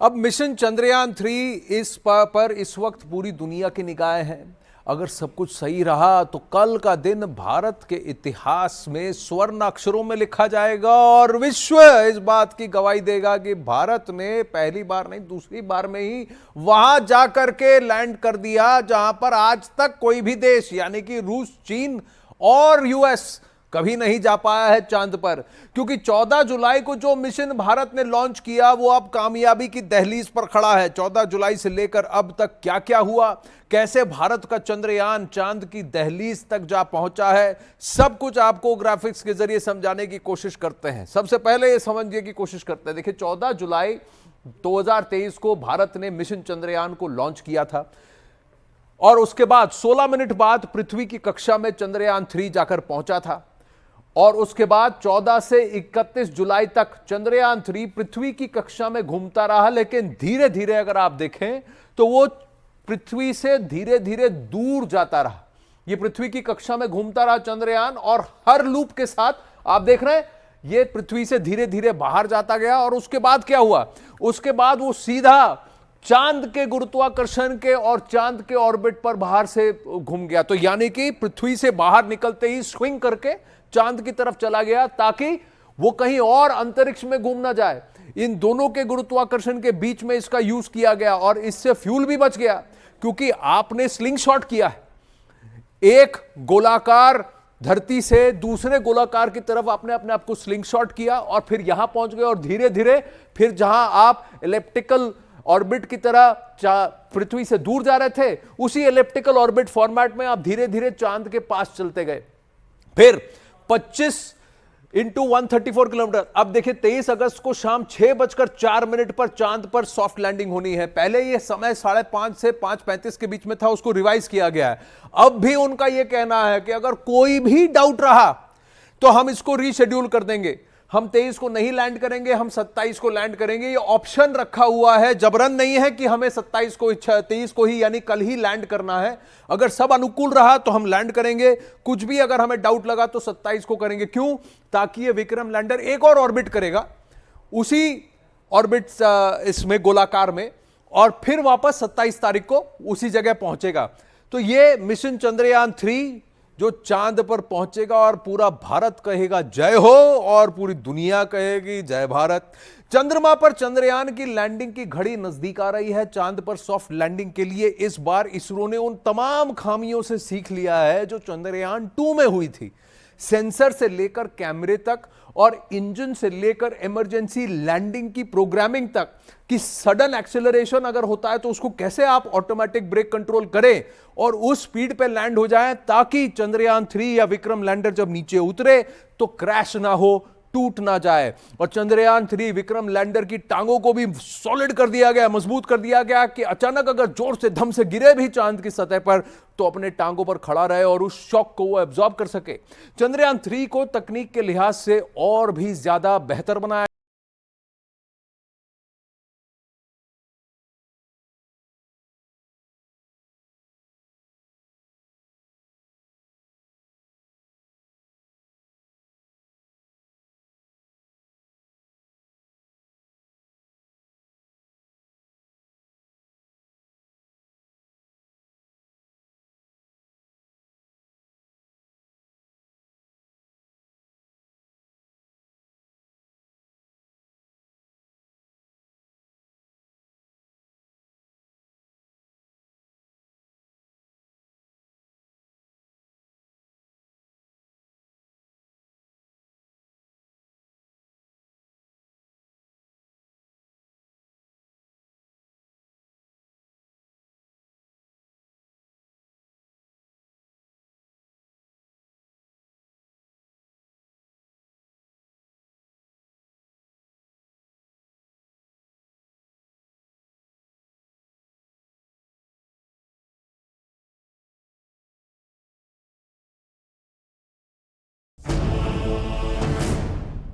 अब मिशन चंद्रयान 3 पर इस वक्त पूरी दुनिया की निगाहें हैं। अगर सब कुछ सही रहा तो कल का दिन भारत के इतिहास में स्वर्ण अक्षरों में लिखा जाएगा और विश्व इस बात की गवाही देगा कि भारत ने पहली बार नहीं दूसरी बार में ही वहां जाकर के लैंड कर दिया जहां पर आज तक कोई भी देश यानी कि रूस, चीन और यूएस कभी नहीं जा पाया है चांद पर। क्योंकि 14 जुलाई को जो मिशन भारत ने लॉन्च किया वो अब कामयाबी की दहलीज पर खड़ा है। 14 जुलाई से लेकर अब तक क्या क्या हुआ, कैसे भारत का चंद्रयान चांद की दहलीज तक जा पहुंचा है, सब कुछ आपको ग्राफिक्स के जरिए समझाने की कोशिश करते हैं। सबसे पहले ये समझने की कोशिश करते हैं। देखिए 14 जुलाई 2023 को भारत ने मिशन चंद्रयान को लॉन्च किया था और उसके बाद 16 मिनट बाद पृथ्वी की कक्षा में चंद्रयान 3 जाकर पहुंचा था और उसके बाद 14 से 31 जुलाई तक चंद्रयान 3 पृथ्वी की कक्षा में घूमता रहा। लेकिन धीरे धीरे अगर आप देखें तो वो पृथ्वी से धीरे धीरे दूर जाता रहा। ये पृथ्वी की कक्षा में घूमता रहा चंद्रयान और हर लूप के साथ आप देख रहे हैं ये पृथ्वी से धीरे धीरे बाहर जाता गया। और उसके बाद क्या हुआ, उसके बाद वो सीधा चांद के गुरुत्वाकर्षण के और चांद के ऑर्बिट पर बाहर से घूम गया। तो यानी कि पृथ्वी से बाहर निकलते ही स्विंग करके चांद की तरफ चला गया ताकि वो कहीं और अंतरिक्ष में घूम ना जाए। इन दोनों के गुरुत्वाकर्षण के बीच में इसका यूज किया गया और इससे फ्यूल भी बच गया क्योंकि आपने स्लिंग शॉट किया है। एक गोलाकार धरती से दूसरे गोलाकार की तरफ आपने अपने आप को स्लिंग शॉट किया और फिर यहां पहुंच गए और धीरे धीरे फिर जहां आप इलेप्टिकल ऑर्बिट की तरह पृथ्वी से दूर जा रहे थे उसी इलेप्टिकल ऑर्बिट फॉर्मेट में आप धीरे धीरे चांद के पास चलते गए। फिर 25 इंटू 134 किलोमीटर। अब देखिए 23 अगस्त को शाम 6:04 पर चांद पर सॉफ्ट लैंडिंग होनी है। पहले यह समय 5:30 से 5:35 के बीच में था, उसको रिवाइज किया गया है। अब भी उनका यह कहना है कि अगर कोई भी डाउट रहा तो हम इसको रीशेड्यूल कर देंगे। हम 23 को नहीं लैंड करेंगे, हम 27 को लैंड करेंगे। ये ऑप्शन रखा हुआ है, जबरन नहीं है कि हमें 23 को ही यानी कल ही लैंड करना है। अगर सब अनुकूल रहा तो हम लैंड करेंगे, कुछ भी अगर हमें डाउट लगा तो 27 को करेंगे। क्यों? ताकि ये विक्रम लैंडर एक और ऑर्बिट करेगा उसी ऑर्बिट इसमें गोलाकार में और फिर वापस 27 तारीख को उसी जगह पहुंचेगा। तो ये मिशन चंद्रयान 3 जो चांद पर पहुंचेगा और पूरा भारत कहेगा जय हो और पूरी दुनिया कहेगी जय भारत। चंद्रमा पर चंद्रयान की लैंडिंग की घड़ी नजदीक आ रही है। चांद पर सॉफ्ट लैंडिंग के लिए इस बार इसरो ने उन तमाम खामियों से सीख लिया है जो चंद्रयान 2 में हुई थी। सेंसर से लेकर कैमरे तक और इंजन से लेकर इमरजेंसी लैंडिंग की प्रोग्रामिंग तक कि सडन एक्सेलरेशन अगर होता है तो उसको कैसे आप ऑटोमेटिक ब्रेक कंट्रोल करें और उस स्पीड पे लैंड हो जाए ताकि चंद्रयान 3 या विक्रम लैंडर जब नीचे उतरे तो क्रैश ना हो, टूट ना जाए। और चंद्रयान 3 विक्रम लैंडर की टांगों को भी सॉलिड कर दिया गया, मजबूत कर दिया गया कि अचानक अगर जोर से धम से गिरे भी चांद की सतह पर तो अपने टांगों पर खड़ा रहे और उस शॉक को वो एब्जॉर्ब कर सके। चंद्रयान 3 को तकनीक के लिहाज से और भी ज्यादा बेहतर बनाया।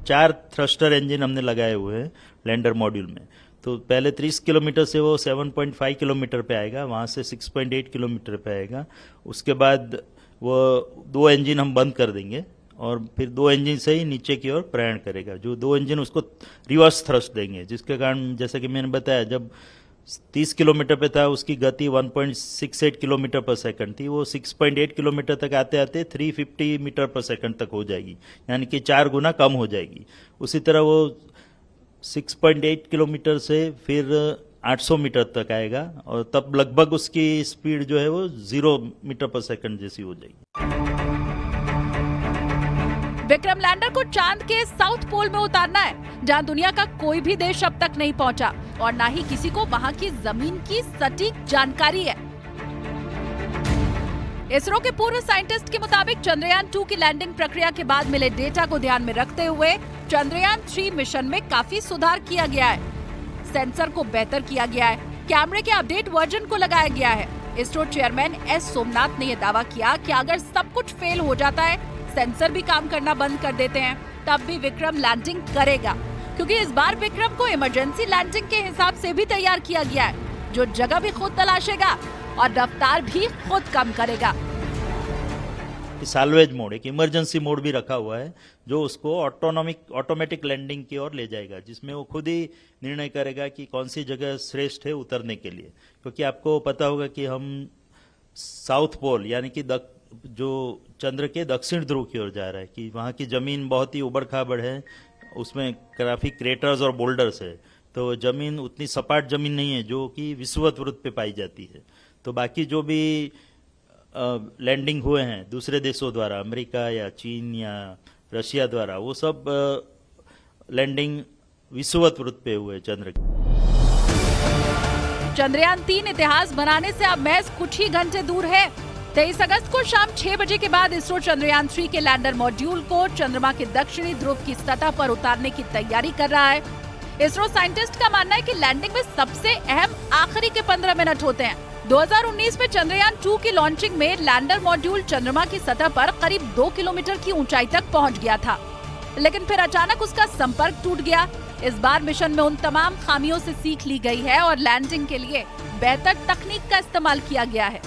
चार थ्रस्टर इंजन हमने लगाए हुए हैं लैंडर मॉड्यूल में। तो पहले 30 किलोमीटर से वो 7.5 किलोमीटर पे आएगा, वहाँ से 6.8 किलोमीटर पे आएगा। उसके बाद वो 2 इंजन हम बंद कर देंगे और फिर 2 इंजन से ही नीचे की ओर प्रयाण करेगा। जो 2 इंजन उसको रिवर्स थ्रस्ट देंगे, जिसके कारण जैसा कि मैंने बताया, जब 30 किलोमीटर पे था उसकी गति 1.68 किलोमीटर पर सेकंड थी, वो 6.8 किलोमीटर तक आते आते 350 मीटर पर सेकंड तक हो जाएगी, यानी कि 4 गुना कम हो जाएगी। उसी तरह वो 6.8 किलोमीटर से फिर 800 मीटर तक आएगा और तब लगभग उसकी स्पीड जो है वो 0 मीटर पर सेकंड जैसी हो जाएगी। विक्रम लैंडर को चांद के साउथ पोल में उतारना है, जहां दुनिया का कोई भी देश अब तक नहीं पहुंचा और ना ही किसी को वहां की जमीन की सटीक जानकारी है। इसरो के पूर्व साइंटिस्ट के मुताबिक चंद्रयान 2 की लैंडिंग प्रक्रिया के बाद मिले डेटा को ध्यान में रखते हुए चंद्रयान 3 मिशन में काफी सुधार किया गया है। सेंसर को बेहतर किया गया है, कैमरे के अपडेट वर्जन को लगाया गया है। इसरो चेयरमैन एस सोमनाथ ने यह दावा किया कि अगर सब कुछ फेल हो जाता है, सेंसर भी काम करना बंद कर देते हैं, तब भी विक्रम लैंडिंग करेगा, क्योंकि इस बार विक्रम को इमरजेंसी लैंडिंग के हिसाब से भी तैयार किया गया है, जो जगह भी खुद तलाशेगा और रफ्तार भी खुद कम करेगा। साल्वेज मोड, एक इमरजेंसी मोड भी रखा हुआ है, जो उसको ऑटोमेटिक लैंडिंग की ओर ले जाएगा, जिसमें वो खुद ही निर्णय करेगा कि कौन सी जगह श्रेष्ठ है उतरने के लिए। क्योंकि आपको पता होगा कि हम साउथ पोल यानी कि जो चंद्र के दक्षिण ध्रुव की ओर जा रहा है, कि वहाँ की जमीन बहुत ही उबड़ खाबड़ है, उसमें काफी क्रेटर्स और बोल्डर्स है, तो जमीन उतनी सपाट जमीन नहीं है जो कि विषुवत वृत्त पे पाई जाती है। तो बाकी जो भी लैंडिंग हुए हैं दूसरे देशों द्वारा, अमेरिका या चीन या रशिया द्वारा, वो सब लैंडिंग विषुवत वृत्त पे हुए चंद्र के। चंद्रयान 3 इतिहास बनाने से अब महज कुछ ही घंटे दूर है। 23 अगस्त को शाम 6 बजे के बाद इसरो चंद्रयान 3 के लैंडर मॉड्यूल को चंद्रमा के दक्षिणी ध्रुव की सतह पर उतारने की तैयारी कर रहा है। इसरो साइंटिस्ट का मानना है कि लैंडिंग में सबसे अहम आखिरी के 15 मिनट होते हैं। 2019 में चंद्रयान 2 की लॉन्चिंग में लैंडर मॉड्यूल चंद्रमा की सतह पर करीब 2 किलोमीटर की ऊंचाई तक पहुंच गया था, लेकिन फिर अचानक उसका संपर्क टूट गया। इस बार मिशन में उन तमाम खामियों से सीख ली गई है और लैंडिंग के लिए बेहतर तकनीक का इस्तेमाल किया गया है।